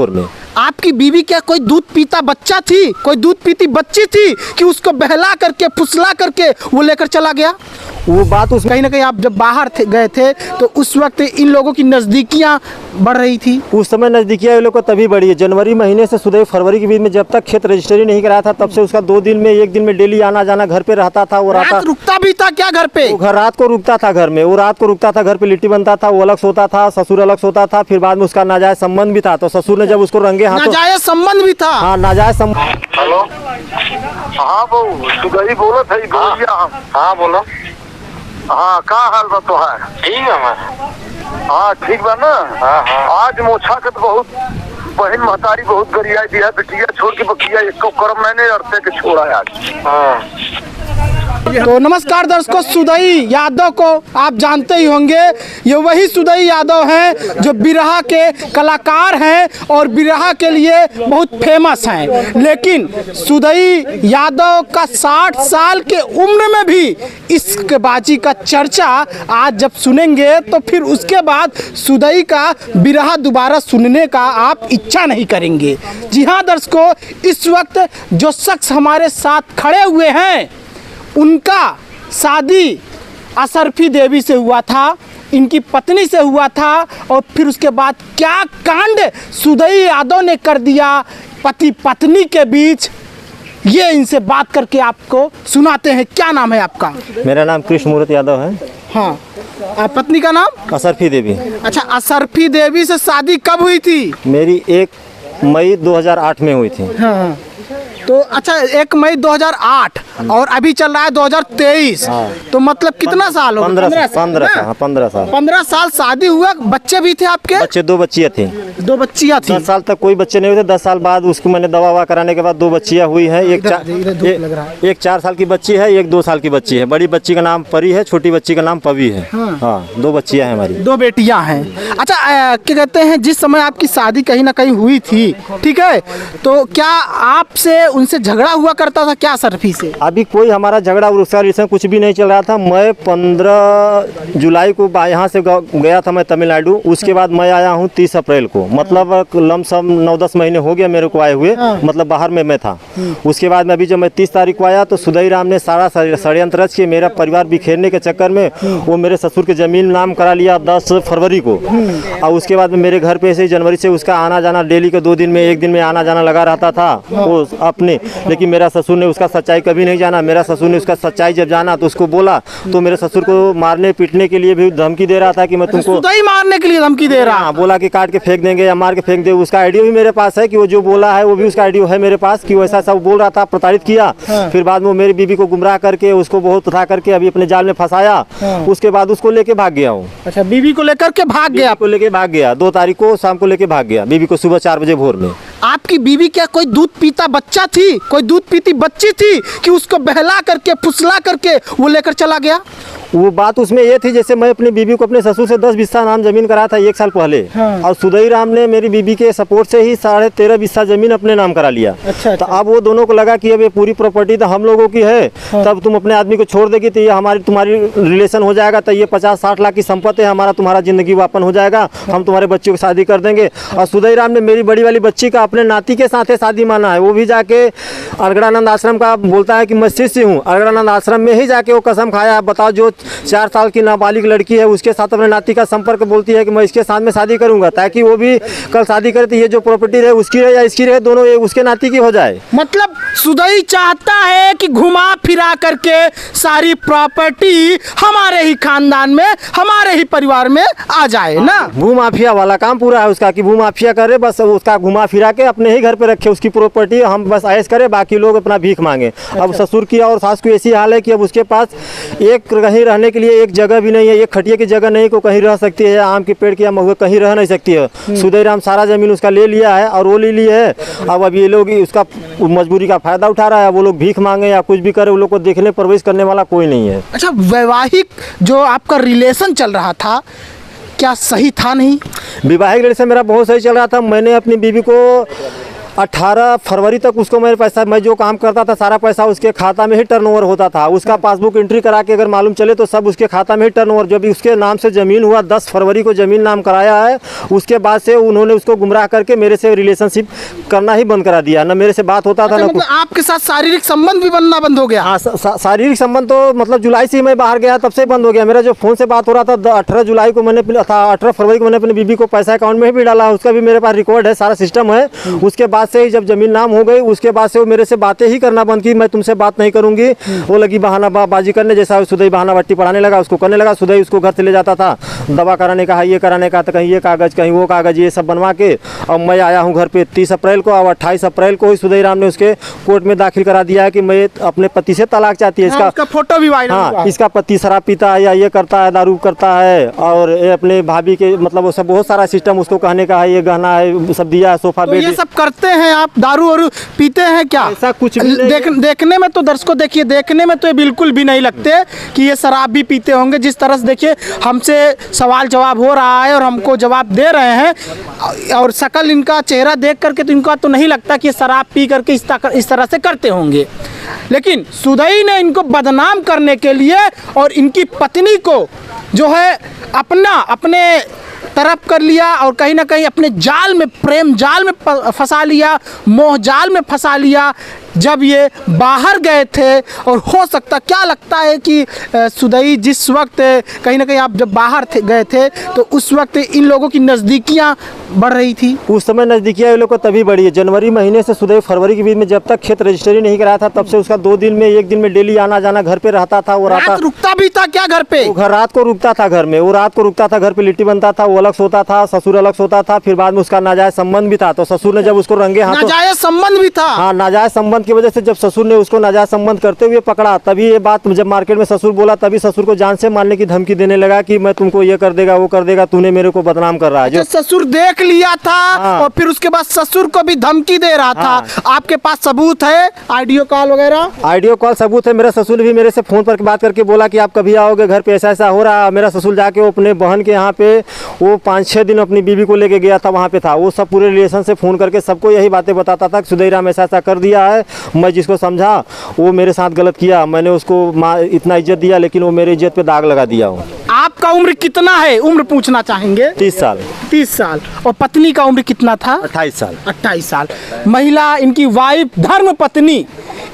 भोर में। आपकी बीवी क्या कोई दूध पीता बच्चा थी, कोई दूध पीती बच्ची थी कि उसको बहला करके फुसला करके वो लेकर चला गया? वो बात उस कहीं ना कहीं आप जब बाहर गए थे तो उस वक्त इन लोगों की नज़दीकियाँ बढ़ रही थी? उस समय नज़दीकियाँ ये लोग को तभी बढ़ी है। जनवरी महीने से सुदय फरवरी के बीच में जब तक खेत रजिस्ट्री नहीं कराया था तब से उसका 2 दिन में 1 दिन में डेली आना जाना घर पे रहता था। वो रात रुकता भी था क्या घर पे? वो रात को रुकता था घर में, वो रात को रुकता था घर पे, लिट्टी बनता था, वो अलग सोता था, ससुर अलग सोता था। फिर बाद में उसका नाजायज संबंध भी था तो ससुर ने जब उसको रंगे हाथों, नाजायज संबंध भी था? हाँ नाजायज संबंध। हेलो, हाँ बहू सुदई बोलो थे बोलिया। हाँ बोलो। हाँ का हाल बा तो है? ठीक है मैं। हाँ ठीक बा ना। हाँ हाँ। आज मोछा के तो बहुत बहन महतारी बहुत गरियाई दिया, बेटिया छोड़ के बकिया इसको कर्म मैंने अरते के छोड़ा आज। हाँ। तो नमस्कार दर्शकों, सुदई यादव को आप जानते ही होंगे। ये वही सुदई यादव हैं जो बिरहा के कलाकार हैं और बिरहा के लिए बहुत फेमस हैं। लेकिन सुदई यादव का 60 साल के उम्र में भी इश्कबाजी का चर्चा आज जब सुनेंगे तो फिर उसके बाद सुदई का बिरहा दोबारा सुनने का आप इच्छा नहीं करेंगे। जी हाँ दर्शकों, इस वक्त जो शख्स हमारे साथ खड़े हुए हैं उनका शादी असरफी देवी से हुआ था, इनकी पत्नी से हुआ था। और फिर उसके बाद क्या कांड सुदई यादव ने कर दिया पति पत्नी के बीच, ये इनसे बात करके आपको सुनाते हैं। क्या नाम है आपका? मेरा नाम कृष्ण मूर्ति यादव है। हाँ, पत्नी का नाम? असरफी देवी। अच्छा, असरफी देवी से शादी कब हुई थी? मेरी 1 मई 2008 में हुई थी। हाँ, तो अच्छा 1 मई 2008 और अभी चल रहा है 2023। हाँ। तो मतलब कितना साल हो गए? 15 साल शादी हुआ। बच्चे भी थे आपके? बच्चे 2 बच्चियाँ थी। 2 बच्चियाँ थी। 10 साल तक कोई बच्चे नहीं हुए थे। 10 साल बाद उसको मैंने दवा ववा कराने के बाद 2 बच्चियाँ हुई हैं। एक 4 साल की बच्ची है, एक 2 साल की बच्ची है। बड़ी बच्ची का नाम परी है, छोटी बच्ची का नाम पवी है। हाँ 2 बच्चियाँ हैं हमारी। 2 बेटियाँ हैं। अच्छा, क्या कहते हैं, जिस समय आपकी शादी कहीं ना कहीं हुई थी, ठीक है, तो क्या आपसे उनसे झगड़ा हुआ करता था क्या असरफी से? अभी कोई हमारा झगड़ा उसका रिलेशन कुछ भी नहीं चल रहा था। मैं 15 जुलाई को यहाँ से गया था मैं तमिलनाडु। उसके बाद मैं आया हूँ 30 अप्रैल को। मतलब लमसम 9-10 महीने हो गया मेरे को आए हुए। मतलब बाहर में मैं था। उसके बाद में अभी जब मैं 30 तारीख को आया तो सुदई राम ने सारा षड्यंत्र रच के मेरा परिवार बिखेरने के चक्कर में वो मेरे ससुर के ज़मीन नाम करा लिया 10 फरवरी को। और उसके बाद में मेरे घर पे से जनवरी से उसका आना जाना डेली के 2 दिन में 1 दिन में आना जाना लगा रहता था वो अपने। लेकिन मेरा ससुर ने उसका सच्चाई कभी नहीं जाना। मेरा ससुर ने उसका सच्चाई जब जाना तो उसको बोला तो मेरे ससुर को मारने पीटने के लिए भी धमकी दे रहा था कि मैं तुमको सुदई मारने के लिए धमकी दे रहा। बोला कि काट के फेंक देंगे या मार के फेंक दे। उसका आइडिया भी मेरे पास है कि वो जो बोला है वो भी उसका आइडिया है मेरे पास कि वो ऐसा सब बोल रहा था, प्रताड़ित किया। फिर बाद में मेरी बीबी को गुमराह करके उसको बहुत उठा करके अभी अपने जाल में फंसाया। उसके बाद उसको लेके भाग गया हूँ। अच्छा, बीबी को लेकर के भाग गया? को लेके भाग गया 2 तारीख को शाम को लेके भाग गया बीबी को सुबह 4 बजे भोर में। आपकी बीवी क्या कोई दूध पीता बच्चा थी, कोई दूध पीती बच्ची थी कि उसको बहला करके फुसला करके वो लेकर चला गया? वो बात उसमें ये थी जैसे मैं अपनी बीबी को अपने ससुर से 10 बिस्सा नाम जमीन करा था 1 साल पहले। और सुदई राम ने मेरी बीबी के सपोर्ट से ही 13.5 बिस्सा जमीन अपने नाम करा लिया। अच्छा। तो अब वो दोनों को लगा कि अब ये पूरी प्रॉपर्टी तो हम लोगों की है। तब तुम अपने आदमी को छोड़ देगी तो ये तुम्हारी रिलेशन हो जाएगा। तो ये 50-60 लाख की संपत्ति है हमारा, तुम्हारा जिंदगी वापन हो जाएगा, हम तुम्हारे बच्चों की शादी कर देंगे। और सुदई राम ने मेरी बड़ी वाली बच्ची का अपने नाती के साथ शादी माना है। वो भी जाके अलगड़ानंद आश्रम का बोलता है कि मैं शिष्य हूँ। अलगड़ानंद आश्रम में ही जाके वो कसम खाया। बताओ, जो 4 साल की नाबालिग लड़की है उसके साथ अपने नाती का संपर्क बोलती है कि मैं इसके साथ में शादी करूंगा ताकि वो भी कल शादी करे तो ये जो प्रॉपर्टी रहे उसकी रहे या इसकी रहे, दोनों उसके नाती की हो जाए। मतलब सुदई चाहता है कि घुमा फिरा करके सारी प्रॉपर्टी हमारे ही खानदान में, हमारे ही परिवार में आ जाए ना। भू माफिया वाला काम पूरा है उसका कि भू माफिया करे, बस उसका घुमा फिरा के अपने ही घर पे रखे उसकी प्रॉपर्टी, हम बस ऐश करें, बाकी लोग अपना भीख मांगे। अब ससुर की और सास की ऐसी हाल है कि अब उसके पास एक कहीं रहने के लिए एक जगह भी नहीं है, एक खटिया की जगह नहीं को कहीं रह सकती है, आम के पेड़ की या महुआ कहीं रह नहीं सकती है। सुदई राम सारा जमीन उसका ले लिया है और वो ले ली है। अब ये लोग उसका मजबूरी का फायदा उठा रहा है। वो लोग भीख मांगे या कुछ भी करे, वो लोग को देखने प्रवेश करने वाला कोई नहीं है। अच्छा, वैवाहिक जो आपका रिलेशन चल रहा था क्या सही था? नहीं, वैवाहिक रिलेशन मेरा बहुत सही चल रहा था। मैंने अपनी बीवी को 18 फरवरी तक उसको मेरे पैसा, मैं जो काम करता था सारा पैसा उसके खाता में ही टर्नओवर होता था। उसका पासबुक एंट्री करा के अगर मालूम चले तो सब उसके खाता में ही टर्नओवर। जब उसके नाम से ज़मीन हुआ 10 फरवरी को ज़मीन नाम कराया है, उसके बाद से उन्होंने उसको गुमराह करके मेरे से रिलेशनशिप करना ही बंद करा दिया। न मेरे से बात होता था, न मतलब आपके साथ शारीरिक संबंध भी बनना बंद हो गया? हाँ, शारीरिक संबंध तो मतलब जुलाई से ही मैं बाहर गया तब से बंद हो गया। मेरा जो फ़ोन से बात हो रहा था 18 जुलाई को मैंने 18 फरवरी को मैंने अपनी बीबी को पैसा अकाउंट में ही भी डाला, उसका भी मेरे पास रिकॉर्ड है, सारा सिस्टम है। उसके बाद से ही जब ज़मीन नाम हो गई उसके बाद से वो मेरे से बातें ही करना बंद की, मैं तुमसे बात नहीं करूँगी। वो लगी बहाना बाजी करने, जैसा सुदई बहाना बट्टी पढ़ाने लगा उसको करने लगा। सुदई उसको घर से ले जाता था, दवा कराने का, ये कराने का, तो कहीं ये कागज़ कहीं वो कागज़, ये सब बनवा के। अब मैं आया हूँ घर पे 30 अप्रैल को, और 28 अप्रैल को ही सुदई राम ने उसके कोर्ट में दाखिल करा दिया है कि मैं अपने पति से तलाक चाहती है। इसका फोटो भी वायरल हुआ। हाँ, इसका पति शराब पीता है या ये करता है, दारू करता है, और ये अपने भाभी के मतलब वो सब बहुत सारा सिस्टम उसको कहने का है, ये गहना है सब दिया है, सोफा तो बेड। ये सब करते हैं आप? दारू और पीते हैं क्या? ऐसा कुछ भी नहीं। देखने में तो दर्शकों देखिए, देखने में तो ये बिल्कुल भी नहीं लगते कि ये शराब भी पीते होंगे। जिस तरह से देखिए हमसे सवाल जवाब हो रहा है और हमको जवाब दे रहे हैं, और शकल इनका चेहरा देख करके तो इनका तो नहीं लगता कि ये शराब पी करके इस तरह से करते होंगे। लेकिन सुदई ने इनको बदनाम करने के लिए और इनकी पत्नी को जो है अपने तरफ कर लिया, और कहीं ना कहीं अपने जाल में, प्रेम जाल में फंसा लिया, मोह जाल में फंसा लिया। जब ये बाहर गए थे, और हो सकता, क्या लगता है कि सुदई जिस वक्त कहीं ना कहीं आप जब बाहर गए थे तो उस वक्त इन लोगों की नज़दीकियाँ बढ़ रही थी? उस समय नज़दीकियाँ ये लोग को तभी बढ़ी है। जनवरी महीने से सुदई फरवरी के बीच में जब तक खेत रजिस्ट्री नहीं कराया था तब से उसका 2 दिन में 1 दिन में डेली आना जाना घर पे रहता था। वो रात रुकता भी था क्या घर पे? वो रात को रुकता था घर में, वो रात को रुकता था, घर पे लिट्टी बनता था, वो अलग सोता था, ससुर अलग सोता था। फिर बाद में उसका नाजायज संबंध भी था, तो ससुर ने जब उसको रंगे हाथों, नाजायज संबंध भी था? हाँ, नाजायज संबंध की वजह से जब ससुर ने उसको नाजायज संबंध करते हुए पकड़ा, तभी ये बात जब मार्केट में ससुर बोला, तभी ससुर को जान से मारने की धमकी देने लगा कि मैं तुमको ये कर देगा, वो कर देगा, तूने मेरे को बदनाम कर रहा है। जो ससुर देख लिया था। हाँ। और फिर उसके बाद ससुर को भी धमकी दे रहा था। आपके पास सबूत है, ऑडियो कॉल वगैरह? ऑडियो कॉल सबूत है। मेरा ससुर भी मेरे से फोन पर बात करके बोला कि आप कभी आओगे घर पे, ऐसा ऐसा हो रहा है। मेरा ससुर जाके वो अपने बहन के यहाँ पे वो 5-6 दिन अपनी बीवी को लेके गया था, वहाँ पे था। वो सब पूरे रिलेशन से फ़ोन करके सबको यही बातें बताता था कि सुदई राम ऐसा ऐसा कर दिया है। मैं जिसको समझा वो मेरे साथ गलत किया, मैंने उसको इतना इज्जत दिया लेकिन वो मेरी इज्जत पे दाग लगा दिया। हो आपका उम्र कितना है? उम्र पूछना चाहेंगे। 30 साल। 30 साल। और पत्नी का उम्र कितना था? 28 साल। 28 साल। महिला, इनकी वाइफ, धर्म पत्नी,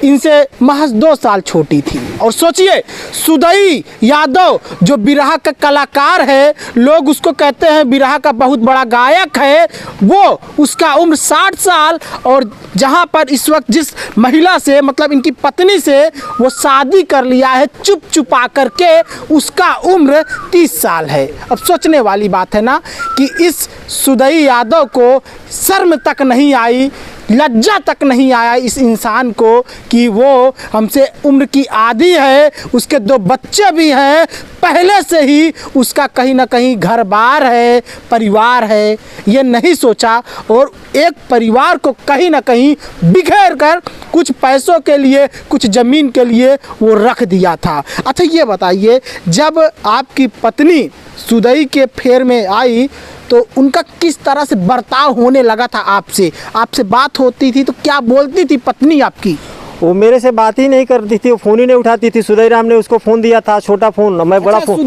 इनसे महज 2 साल छोटी थी। और सोचिए, सुदई यादव जो बिरहा का कलाकार है, लोग उसको कहते हैं बिरहा का बहुत बड़ा गायक है, वो उसका उम्र 60 साल। और जहाँ पर इस वक्त जिस महिला से, मतलब इनकी पत्नी से वो शादी कर लिया है चुप चुपा करके, उसका उम्र 30 साल है। अब सोचने वाली बात है ना कि इस सुदई यादव को शर्म तक नहीं आई, लज्जा तक नहीं आया इस इंसान को कि वो हमसे उम्र की आधी है, उसके 2 बच्चे भी हैं, पहले से ही उसका कहीं ना कहीं घर बार है, परिवार है, ये नहीं सोचा। और एक परिवार को कहीं ना कहीं बिखेर कर कुछ पैसों के लिए, कुछ ज़मीन के लिए वो रख दिया था। अच्छा ये बताइए, जब आपकी पत्नी सुदई के फेर में आई तो उनका किस तरह से बर्ताव होने लगा था आपसे? आपसे बात होती थी तो क्या बोलती थी पत्नी आपकी? वो मेरे से बात ही नहीं करती थी, वो फ़ोन ही नहीं उठाती थी। सुदई राम ने उसको फ़ोन दिया था, छोटा फ़ोन, मैं बड़ा फ़ोन।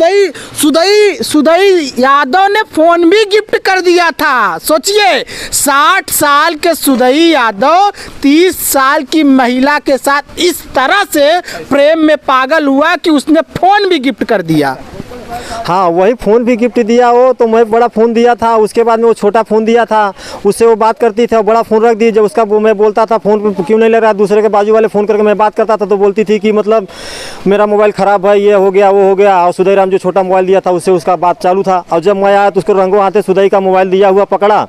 सुदई यादव ने फ़ोन भी गिफ्ट कर दिया था। सोचिए, 60 साल के सुदई यादव 30 साल की महिला के साथ इस तरह से प्रेम में पागल हुआ कि उसने फ़ोन भी गिफ्ट कर दिया। हाँ, वही फ़ोन भी गिफ्ट दिया वो, तो मैं बड़ा फ़ोन दिया था। उसके बाद में वो छोटा फ़ोन दिया था, उससे वो बात करती थी। और बड़ा फ़ोन रख दी, जब उसका वो मैं बोलता था फ़ोन पे क्यों नहीं लग रहा, दूसरे के बाजू वाले फ़ोन करके मैं बात करता था तो बोलती थी कि मतलब मेरा मोबाइल ख़राब है, ये हो गया वो हो गया। और सुदई राम जो छोटा मोबाइल दिया था उससे उसका बात चालू था। और जब मैं आया तो उसको रंगों हाथे सुदई का मोबाइल दिया हुआ पकड़ा।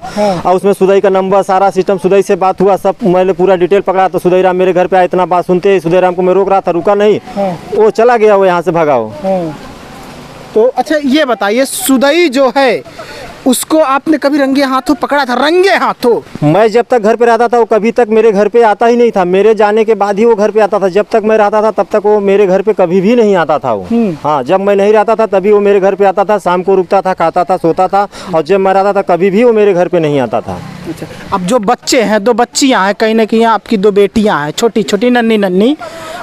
और उसमें सुदई का नंबर, सारा सिस्टम, सुदई से बात हुआ, सब मैंने पूरा डिटेल पकड़ा। तो सुदई राम मेरे घर पर आया, इतना बात सुनते ही सुदई राम को मैं रोक रहा था, रुका नहीं, वो चला गया, वो यहाँ से भागा हो। तो अच्छा ये बताइए, सुदई जो है उसको आपने कभी रंगे हाथों पकड़ा था? रंगे हाथों? मैं जब तक घर पे रहता था वो कभी तक मेरे घर पे आता ही नहीं था। मेरे जाने के बाद ही वो घर पे आता था। जब तक मैं रहता था तब तक वो मेरे घर पे कभी भी नहीं आता था वो। हाँ, जब मैं नहीं रहता था तभी वो मेरे घर पे आता था, शाम को रुकता था, खाता था, सोता था। और जब मैं रहता था कभी भी वो मेरे घर पे नहीं आता था। अच्छा, अब जो बच्चे हैं, 2 बच्चियां हैं, कहीं ना कहीं आपकी 2 बेटियां हैं, छोटी छोटी नन्ही नन्ही,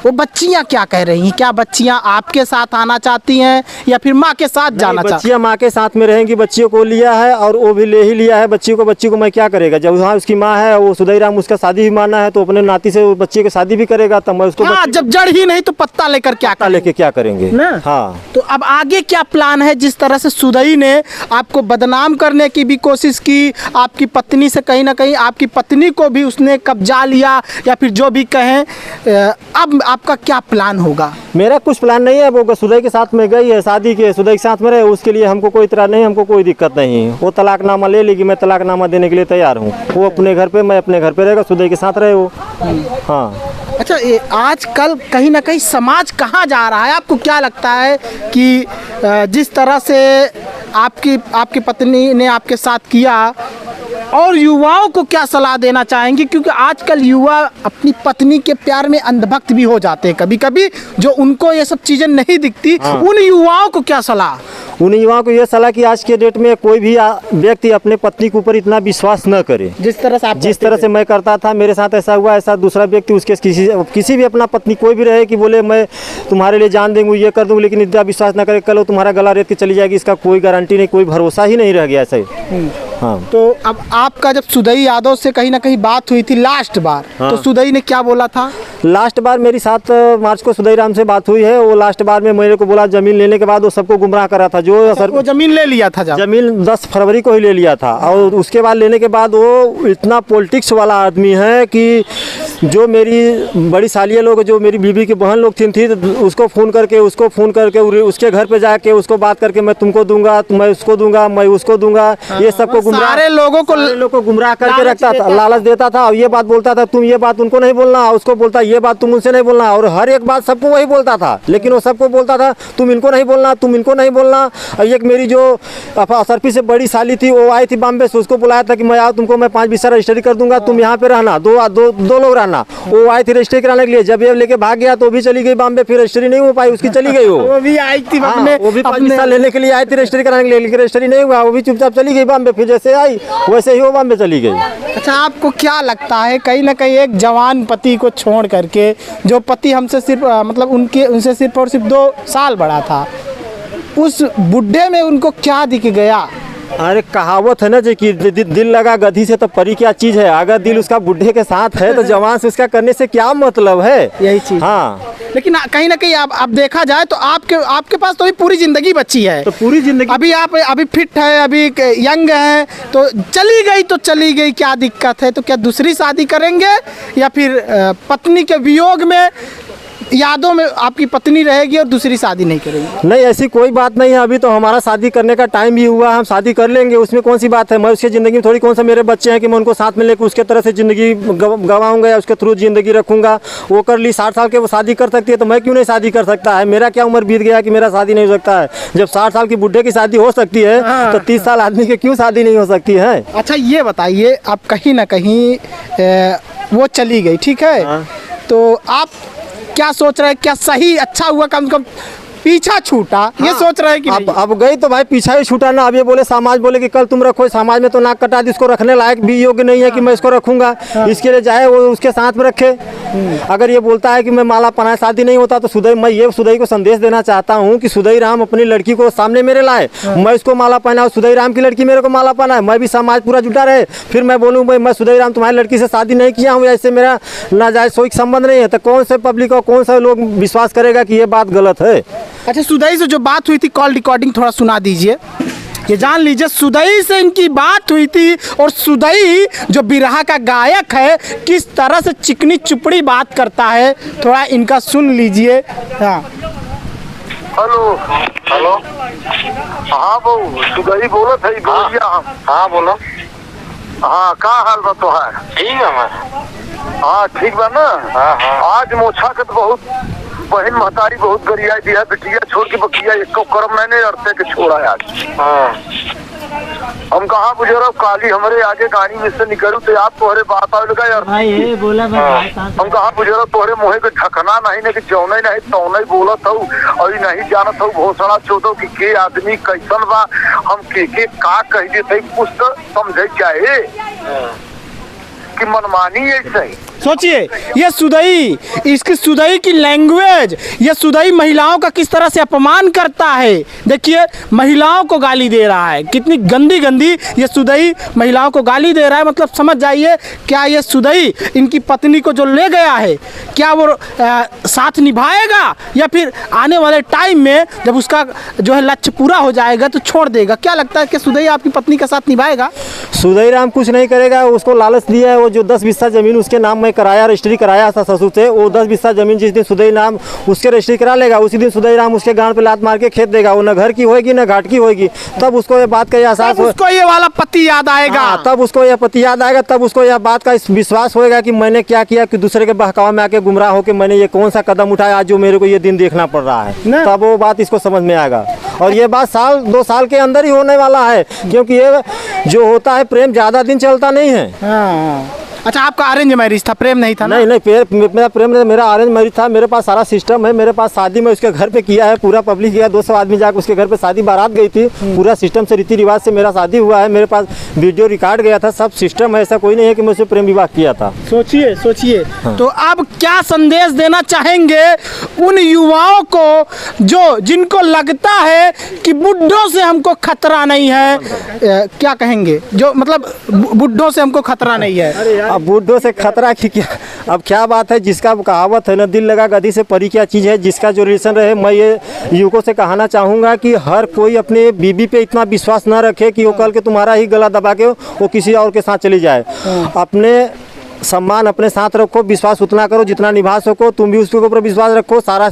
वो बच्चियां क्या कह रही हैं? क्या बच्चियां आपके साथ आना चाहती हैं या फिर माँ के साथ जाना चाहती? बच्चियां माँ के साथ में रहेंगी। बच्चियों को लिया है और वो भी ले ही लिया है बच्ची को मैं क्या करेगा? जब वहाँ उसकी माँ है, वो सुधईराम, उसका शादी भी माना है तो अपने नाती से वो बच्ची की शादी भी करेगा। तब मैं उसको हाँ, जब जड़ ही नहीं तो पत्ता लेकर क्या लेके क्या करेंगे ना? हाँ, तो अब आगे क्या प्लान है? जिस तरह से सुदई ने आपको बदनाम करने की भी कोशिश की, आपकी पत्नी से कहीं ना कहीं आपकी पत्नी को भी उसने कब्जा लिया या फिर जो भी कहें, अब आपका क्या प्लान होगा? मेरा कुछ प्लान नहीं है। वो सुदई के साथ में गई है, शादी के सुदई के साथ में रहे, उसके लिए हमको कोई इतराज नहीं, हमको कोई दिक्कत नहीं। वो तलाकनामा ले लेगी, मैं तलाकनामा देने के लिए तैयार हूँ। वो अपने घर पे, मैं अपने घर पे रहेगा, सुदई के साथ रहे वो। हाँ। अच्छा, ये आजकल कहीं ना कहीं समाज कहाँ जा रहा है? आपको क्या लगता है कि जिस तरह से आपकी पत्नी ने आपके साथ किया, और युवाओं को क्या सलाह देना चाहेंगे? क्योंकि आजकल युवा अपनी पत्नी के प्यार में अंधभक्त भी हो जाते हैं कभी कभी, जो उनको ये सब चीज़ें नहीं दिखती। हाँ। उन युवाओं को क्या सलाह? उन युवाओं को ये सलाह कि आज के डेट में कोई भी व्यक्ति अपने पत्नी के ऊपर इतना विश्वास न करे जिस तरह से मैं करता था। मेरे साथ ऐसा हुआ, ऐसा दूसरा व्यक्ति उसके किसी भी अपना पत्नी कोई भी रहे कि बोले मैं तुम्हारे लिए जान देंगे, ये कर दूंगा, लेकिन इतना विश्वास न करे, कल तुम्हारा गला रेत के चली जाएगी, इसका कोई गारंटी नहीं, कोई भरोसा ही नहीं रह गया ऐसे। हाँ। तो अब आपका जब सुदई यादव से कहीं ना कहीं बात हुई थी लास्ट बार, हाँ। तो सुदई ने क्या बोला था? लास्ट बार मेरी 7 मार्च को सुधईराम से बात हुई है। वो लास्ट बार में मेरे को बोला, जमीन लेने के बाद वो सबको गुमराह करा था। जो वो जमीन ले लिया था? जमीन 10 फरवरी को ही ले लिया था। और उसके बाद लेने के बाद वो इतना पॉलिटिक्स वाला आदमी है कि जो मेरी बड़ी सालिया लोग, जो मेरी बीबी की बहन लोग थी उसको फ़ोन करके उसके घर पे जाके उसको बात करके मैं तुमको दूंगा, मैं उसको दूंगा, मैं उसको दूंगा, ये सबको गुमराह, सारे लोगों को गुमराह करके रखता था, लालच देता था। और ये बात बोलता था, तुम ये बात उनको नहीं बोलना, उसको बोलता ये बात तुम उनसे नहीं बोलना, और हर एक बात सबको वही बोलता था। लेकिन वो सबको बोलता था तुम इनको नहीं बोलना, तुम इनको नहीं बोलना। और एक मेरी जो सरपी से बड़ी साली थी, वो आई थी बॉम्बे से, उसको बुलाया था कि मैं आओ, तुमको मैं 5 बिस्सा रजिस्ट्री कर दूंगा, तुम यहाँ पे रहना, दो लोग रहना। वो आई थी रजिस्ट्री कराने के लिए, जब ये लेके भाग गया तो भी चली गई बॉम्बे, फिर रजिस्ट्री नहीं हो पाई, उसकी चली गई। वो भी आई थी, वो भी 5 बिस्सा लेने के लिए आई थी रजिस्ट्री कराने के लिए, लेकिन रजिस्ट्री नहीं हुआ, वो भी चुपचाप चली गई बॉम्बे। फिर जैसे आई वैसे ही वो बॉम्बे चली गई। अच्छा, आपको क्या लगता है, कहीं ना कहीं एक जवान पति को छोड़ करके, जो पति हमसे सिर्फ मतलब उनसे सिर्फ और सिर्फ 2 साल बड़ा था, उस बुढ़े में उनको क्या दिख गया? अरे कहावत है ना जी कि दिल लगा गधी से तो परी क्या चीज़ है। अगर दिल उसका बुढ़े के साथ है तो जवान से उसका करने से क्या मतलब है? यही चीज़। हाँ, लेकिन कहीं ना कहीं आप देखा जाए तो आपके पास तो अभी पूरी जिंदगी बची है। तो पूरी जिंदगी अभी आप अभी फिट है, अभी यंग है, तो चली गई तो चली गई, क्या दिक्कत है? तो क्या दूसरी शादी करेंगे या फिर पत्नी के वियोग में यादों में आपकी पत्नी रहेगी और दूसरी शादी नहीं करेंगे? नहीं, ऐसी कोई बात नहीं है। अभी तो हमारा शादी करने का टाइम भी हुआ, हम शादी कर लेंगे, उसमें कौन सी बात है। मैं उसकी ज़िंदगी में थोड़ी, कौन सा मेरे बच्चे हैं कि मैं उनको साथ में लेकर उसके तरह से ज़िंदगी गंवाऊंगा या उसके थ्रू ज़िंदगी रखूंगा। वो कर ली 60 साल के, वो शादी कर सकती है, तो मैं क्यों नहीं शादी कर सकता है? मेरा क्या उम्र बीत गया कि मेरा शादी नहीं हो सकता है? जब 60 साल की बुढ़े की शादी हो सकती है तो 30 साल आदमी की क्यों शादी नहीं हो सकती है? अच्छा, ये बताइए, आप कहीं ना कहीं वो चली गई, ठीक है, तो आप क्या सोच रहे हैं? क्या सही अच्छा हुआ, कम से कम पीछा छूटा, ये सोच रहे हैं कि अब गई तो भाई पीछा ही छूटा ना। अब ये बोले, समाज बोले कि कल तुम रखो, समाज में तो नाक कटा दी, इसको रखने लायक भी योग्य नहीं है कि मैं इसको रखूंगा। इसके लिए चाहे वो उसके साथ में रखे। अगर ये बोलता है कि मैं माला पहनाए शादी नहीं होता, तो मैं ये सुदई को संदेश देना चाहता हूँ कि सुदईराम अपनी लड़की को सामने मेरे लाए, मैं इसको माला पहनाऊँ, सुदईराम की लड़की मेरे को माला पहनाए, मैं भी समाज पूरा जुटा रहे। फिर मैं बोलूँ भाई मैं सुदईराम तुम्हारी लड़की से शादी नहीं किया हूँ, ऐसे मेरा नाजायज कोई संबंध नहीं है, तो कौन से पब्लिक और कौन सा लोग विश्वास करेगा कि ये बात गलत है? अच्छा, सुदई से जो बात हुई थी, कॉल रिकॉर्डिंग थोड़ा सुना दीजिए, ये जान लीजिए सुदई से इनकी बात हुई थी। और सुदई जो बिरहा का गायक है, किस तरह से चिकनी चुपड़ी बात करता है, थोड़ा इनका सुन लीजिए। हाँ, हेलो हेलो, हाँ बहू सुदई बोलो थे, बोलिए हम। हाँ बोलो। हाँ, का हाल बा तो है? ठीक है मैं। हाँ ठीक बा ना। आज मोछा के तो बहुत बहन महतारी बहुत गरिया दिया, बिटिया छोड़ के बकिया, इसको कर्म मैंने अरते के छोड़ा आज। हम कहाँ बुजुर्ग काली हमारे आगे गाड़ी में से निकलू तो आप तोहरे बात आवे लगा यार भाई ये बोला हम कहाँ बुजुर्ग तोहरे मुँह के ढकना नहीं न कि जौने नहीं तौने बोलत हूँ और नहीं जानत हूँ घोषणा छोड़ो कि के आदमी कैसन बा हम के का कह देते कुछ तो समझे चाहे कि मनमानी ऐसे सोचिए ये सुदई, इसकी सुदई की लैंग्वेज, ये सुदई महिलाओं का किस तरह से अपमान करता है। देखिए महिलाओं को गाली दे रहा है, कितनी गंदी गंदी ये सुदई महिलाओं को गाली दे रहा है। मतलब समझ जाइए क्या ये सुदई इनकी पत्नी को जो ले गया है क्या वो साथ निभाएगा या फिर आने वाले टाइम में जब उसका जो है लक्ष्य पूरा हो जाएगा तो छोड़ देगा। क्या लगता है कि सुदई आपकी पत्नी का साथ निभाएगा? सुदई राम कुछ नहीं करेगा, उसको लालच दिया है। वो जो 10 बिस्सा ज़मीन उसके नाम में कराया, रजिस्ट्री कराया था ससुर से, वो 10 बिस्सा ज़मीन जिस दिन सुदई राम उसके रजिस्ट्री करा लेगा उसी दिन सुदई राम उसके गांड पे लात मार के खेत देगा। वो न घर की होगी न घाट की होगी। तब उसको ये बात का एहसास हो, उसको ये वाला पति याद आएगा। तब उसको यह पति याद आएगा, तब उसको यह बात का विश्वास होएगा कि मैंने क्या किया कि दूसरे के बहकावा में आके गुमराह होकर मैंने ये कौन सा कदम उठाया आज जो मेरे को ये दिन देखना पड़ रहा है। तब वो बात इसको समझ में आएगा और ये बात साल 2 साल के अंदर ही होने वाला है, क्योंकि ये जो होता है प्रेम ज़्यादा दिन चलता नहीं है। हाँ। अच्छा आपका अरेंज मैरिज था, प्रेम नहीं था ना? नहीं मेरा प्रेम नहीं, मेरा अरेंज मैरिज था। मेरे पास सारा सिस्टम है, मेरे पास शादी में उसके घर पे किया है, पूरा पब्लिक किया। 200 आदमी जाकर उसके घर पे शादी बारात गई थी, पूरा सिस्टम से रीति रिवाज से मेरा शादी हुआ है। मेरे पास वीडियो रिकॉर्ड गया था, सब सिस्टम है। ऐसा कोई नहीं है कि मैं उससे प्रेम विवाह किया था। सोचिए हाँ। तो अब क्या संदेश देना चाहेंगे उन युवाओं को जो जिनको लगता है कि बुड्ढों से हमको खतरा नहीं है? क्या कहेंगे जो मतलब बुड्ढों से हमको खतरा नहीं है? अब बुड्ढों से खतरा की क्या, अब क्या बात है, जिसका कहावत है ना दिल लगा गधी से परी क्या चीज़ है, जिसका जो रिलेशन रहे। मैं ये युवकों से कहना चाहूँगा कि हर कोई अपने बीबी पे इतना विश्वास ना रखे कि वो कल के तुम्हारा ही गला दबा के वो किसी और के साथ चली जाए। अपने सम्मान अपने साथ रखो, विश्वास उतना करो जितना निभा सको। तुम भी उसके ऊपर विश्वास रखो। सारा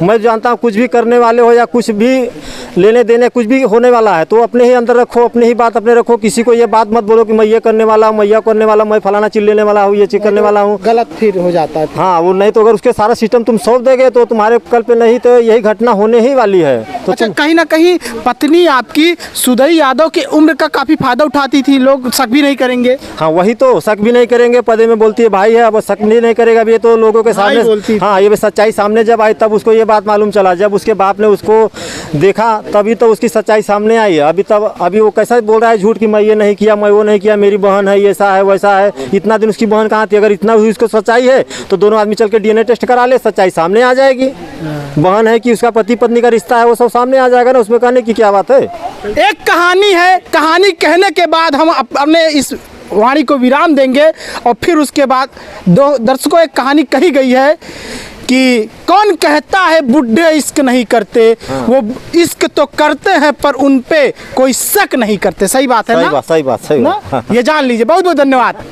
मैं जानता हूँ कुछ भी करने वाले हो या कुछ भी लेने देने कुछ भी होने वाला है तो अपने ही अंदर रखो, अपनी ही बात अपने रखो। किसी को ये बात मत बोलो कि मैं ये करने वाला हूँ, मैं ये करने वाला हूँ, मैं फलाना चीज लेने वाला हूँ, ये चीज करने वाला हूँ। गलत फिर हो जाता है। हाँ वो नहीं तो अगर उसके सारा सिस्टम तुम सौंप देगे तो तुम्हारे कल पे नहीं तो यही घटना होने ही वाली है। तो अच्छा कहीं ना कहीं पत्नी आपकी सुदई यादव की उम्र का काफी फायदा उठाती थी, लोग शक भी नहीं करेंगे। हाँ वही तो, शक भी नहीं करेंगे। पदे में बोलती है भाई है, अब शक भी नहीं करेगा। अब ये तो लोगों के सामने, हाँ ये सच्चाई सामने जब आई तब उसको ये बात मालूम चला। जब उसके बाप ने उसको देखा तभी तो उसकी सच्चाई सामने आई है। अभी वो कैसा बोल रहा है झूठ कि मैं ये नहीं किया, मैं वो नहीं किया, मेरी बहन है, ऐसा है वैसा है। इतना दिन उसकी बहन कहाँ थी? अगर इतना भी उसको सच्चाई है तो दोनों आदमी चल के DNA टेस्ट करा ले, सच्चाई सामने आ जाएगी। बहन है कि उसका पति पत्नी का रिश्ता है वो सब सामने आ जाएगा ना, उसमें कहने की क्या बात है। एक कहानी है, कहानी कहने के बाद हम अपने इस वाणी को विराम देंगे और फिर उसके बाद दर्शकों एक कहानी कही गई है कि कौन कहता है बुढ़े इश्क नहीं करते। हाँ। वो इश्क तो करते हैं पर उन पे कोई शक नहीं करते। सही बात है ना? सही बात। ये जान लीजिए। बहुत बहुत धन्यवाद।